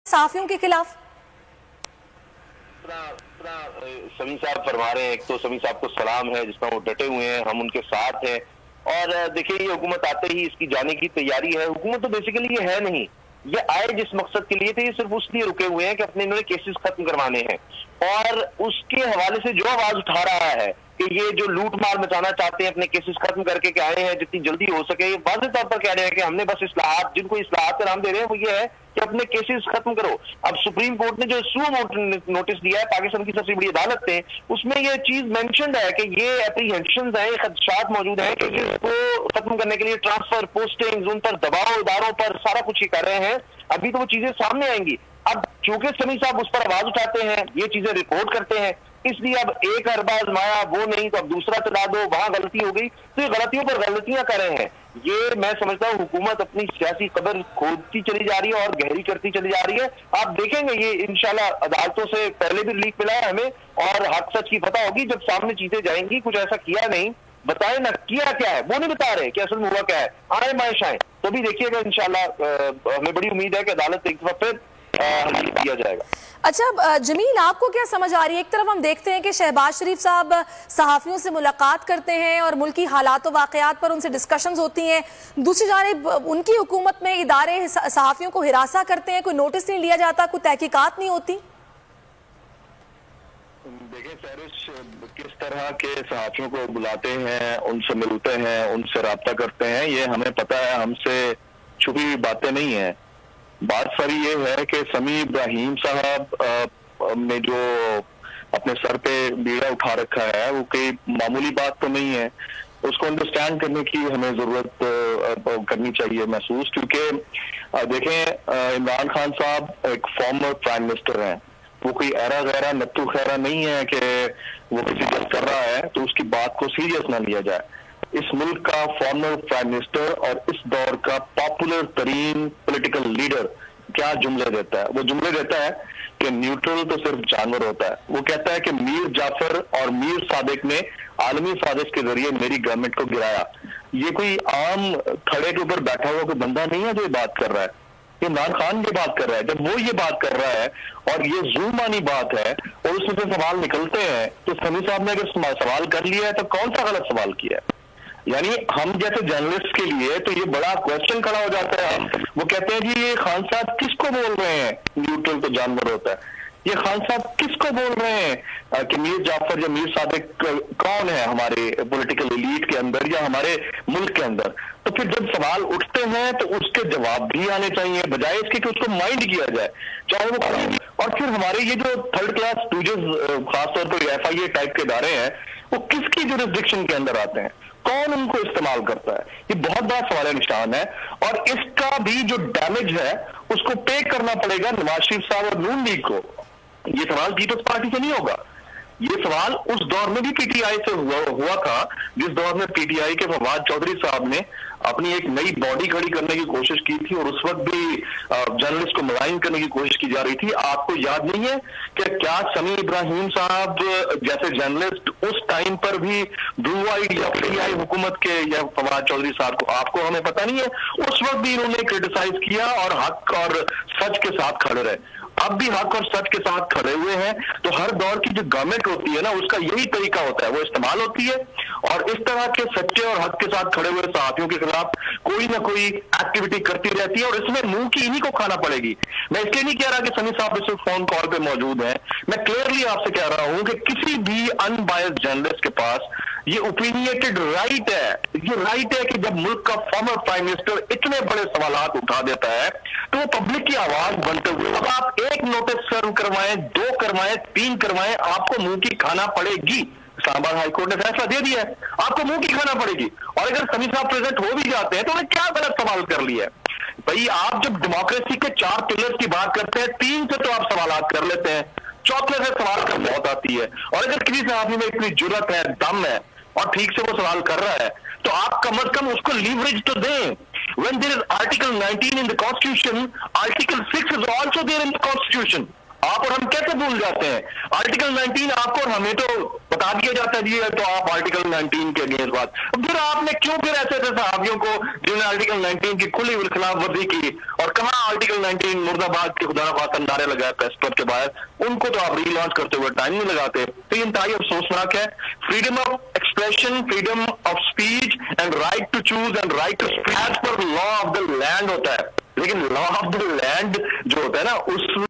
सहाफियों के खिलाफ? समी साहब फरमा रहे हैं, एक तो समी साहब को सलाम है जिसमें वो डटे हुए हैं, हम उनके साथ हैं। और देखिए, ये हुकूमत आते ही इसकी जाने की तैयारी है। हुकूमत तो बेसिकली ये है नहीं, ये आए जिस मकसद के लिए थे, ये सिर्फ उसलिए रुके हुए हैं कि अपने इन्होंने केसेस खत्म करवाने हैं। और उसके हवाले से जो आवाज उठा रहा है कि ये जो लूट मार मचाना चाहते हैं, अपने केसेस खत्म करके के आए हैं, जितनी जल्दी हो सके, वाज़ेह तौर पर कह रहे हैं कि हमने बस इस्लाहात, जिनको इस्लाहात का नाम दे रहे हैं, वो ये है कि अपने केसेस खत्म करो। अब सुप्रीम कोर्ट ने जो सुओ नोटिस दिया है पाकिस्तान की सबसे बड़ी अदालत ने, उसमें ये चीज मेंशन्ड है कि ये एप्रीहेंशंस हैं, खदशात मौजूद हैं कि इसको खत्म करने के लिए ट्रांसफर, पोस्टिंग्स, उन पर दबाव, इदारों पर सारा कुछ ही कर रहे हैं। अभी तो वो चीजें सामने आएंगी। अब चूंकि समी साहब उस पर आवाज उठाते हैं, ये चीजें रिपोर्ट करते हैं, इसलिए अब एक अरबा आजमाया, वो नहीं तो अब दूसरा चला दो, वहां गलती हो गई, तो ये गलतियों पर गलतियां कर रहे हैं। ये मैं समझता हूँ हुकूमत अपनी सियासी कब्र खोदती चली जा रही है और गहरी करती चली जा रही है। आप देखेंगे ये इंशाल्लाह अदालतों से पहले भी रिलीफ मिला है हमें, और हक सच की पता होगी जब सामने चीजें जाएंगी। कुछ ऐसा किया नहीं, बताए ना किया क्या है, वो नहीं बता रहे कि असल में हुआ क्या है, आए मायश आए तो भी देखिएगा इंशाल्लाह। हमें बड़ी उम्मीद है कि अदालत एक दफा फिर दिया जाएगा। अच्छा जमील, आपको क्या समझ आ रही है? एक तरफ हम देखते हैं कि शहबाज शरीफ साहब सहाफियों से मुलाकात करते हैं और मुल्की हालात व वाक़यात पर उनसे डिस्कशंस होती हैं, दूसरी जानिब उनकी हुकूमत में इदारे सहाफियों को हिरासा करते हैं, कोई नोटिस नहीं लिया जाता, कोई तहकीकात नहीं होती। देखिए सैरिश, किस तरह के सहाफियों को बुलाते हैं, उनसे मिलते हैं, उनसे रब्ता करते हैं, ये हमें पता है, हमसे छुपी हुई बातें नहीं है। बात सारी ये है कि समी इब्राहिम साहब ने जो अपने सर पे बीड़ा उठा रखा है, वो कोई मामूली बात तो नहीं है। उसको अंडरस्टैंड करने की हमें जरूरत करनी चाहिए महसूस, क्योंकि देखें इमरान खान साहब एक फॉर्मर प्राइम मिनिस्टर हैं। वो कोई ऐरा गैरा नत्थु खैरा नहीं है कि वो किसी जज कर रहा है तो उसकी बात को सीरियस ना लिया जाए। इस मुल्क का फॉर्मर प्राइम मिनिस्टर और इस दौर का पॉपुलर तरीन पॉलिटिकल लीडर क्या जुमले देता है? वो जुमले देता है कि न्यूट्रल तो सिर्फ जानवर होता है। वो कहता है कि मीर जाफर और मीर सादिक ने आलमी साजिश के जरिए मेरी गवर्नमेंट को गिराया। ये कोई आम खड़े के ऊपर बैठा हुआ कोई बंदा नहीं है जो ये बात कर रहा है, इमरान खान ये बात कर रहा है। जब वो ये बात कर रहा है और ये जुल्मानी बात है और उसमें से सवाल निकलते हैं, तो समी साहब ने अगर सवाल कर लिया है तो कौन सा गलत सवाल किया है? यानी हम जैसे जर्नलिस्ट के लिए तो ये बड़ा क्वेश्चन खड़ा हो जाता है। वो कहते हैं जी ये खान साहब किसको बोल रहे हैं न्यूट्रल तो जानवर होता है? ये खान साहब किसको बोल रहे हैं कि मीर जाफर या मीर सादिक कौन है हमारे पॉलिटिकल एलीट के अंदर या हमारे मुल्क के अंदर? तो फिर जब सवाल उठते हैं तो उसके जवाब भी आने चाहिए, बजाय इसके कि उसको माइंड किया जाए, चाहे वो कोई भी। और फिर हमारे ये जो थर्ड क्लास स्टूडेंट्स खासतौर पर FIA टाइप के इदारे हैं, वो किसकी जुरिस्डिक्शन के अंदर आते हैं, कौन उनको इस्तेमाल करता है? ये बहुत बड़ा सवाल निशान है। और इसका भी जो डैमेज है उसको पे करना पड़ेगा नवाज शरीफ साहब और नून लीग को। ये सवाल पीपल्स पार्टी से नहीं होगा, ये सवाल उस दौर में भी PTI से हुआ था जिस दौर में PTI के फवाद चौधरी साहब ने अपनी एक नई बॉडी खड़ी करने की कोशिश की थी और उस वक्त भी जर्नलिस्ट को मुलायम करने की कोशिश की जा रही थी। आपको याद नहीं है कि क्या समी इब्राहिम साहब जैसे जर्नलिस्ट उस टाइम पर भी ब्लू आई या PTI हुकूमत के या फवाद चौधरी साहब को, आपको हमें पता नहीं है, उस वक्त भी इन्होंने क्रिटिसाइज किया और हक और सच के साथ खड़े रहे। अब भी हक और सच के साथ खड़े हुए हैं। तो हर दौर की जो गवर्नमेंट होती है ना, उसका यही तरीका होता है, वो इस्तेमाल होती है और इस तरह के सच्चे और हक के साथ खड़े हुए सहाफियों के खिलाफ कोई ना कोई एक्टिविटी करती रहती है और इसमें मुंह की इन्हीं को खाना पड़ेगी। मैं इसलिए नहीं कह रहा कि सनी साहब इस फोन कॉल पे मौजूद हैं, मैं क्लियरली आपसे कह रहा हूं कि किसी भी अनबायस्ड जर्नलिस्ट के पास ये ओपिनियटेड राइट है, ये राइट है कि जब मुल्क का फॉर्मर प्राइम मिनिस्टर इतने बड़े सवालात उठा देता है तो वो पब्लिक की आवाज बनते हुए, अब आप एक नोटिस सर्व करवाएं, 2 करवाएं, 3 करवाएं, आपको मुंह की खाना पड़ेगी। इस्लामाबाद हाईकोर्ट ने फैसला दे दिया है, आपको मुंह की खाना पड़ेगी। और अगर समी साहब प्रेजेंट हो भी जाते हैं तो उन्हें क्या गलत सवाल कर लिया है? भाई आप जब डेमोक्रेसी के 4 पिलर्स की बात करते हैं, 3 से तो आप सवाल कर लेते हैं, चौथे से सवाल कर बहुत आती है। और अगर किसी सहाफी में इतनी जुर्रत है, दम है और ठीक से वो सवाल कर रहा है तो आप कम अज कम उसको लीवरेज तो दें। When there is Article 19 in the Constitution, Article 6 is also there in the Constitution. आप और हम कैसे भूल जाते हैं? आर्टिकल 19 आपको और हमें तो बता दिया जाता है जी, तो आप आर्टिकल 19 के अगेंस्ट बात, फिर आपने क्यों फिर ऐसे सहाबियों को जिन्होंने आर्टिकल 19 की खुली खिलाफ वर्जी की और कहा आर्टिकल 19 मुर्दाबाद के खुदा खासा नारे लगाए प्रेस क्लब के बाहर, उनको तो आप रीलॉन्च करते हुए टाइम नहीं लगाते। तो ये इंतहाई अफसोसनाक है। Freedom of expression, freedom of speech and right to choose and right to speech as per law of the land होता है, लेकिन लॉ ऑफ द लैंड जो होता है ना, उस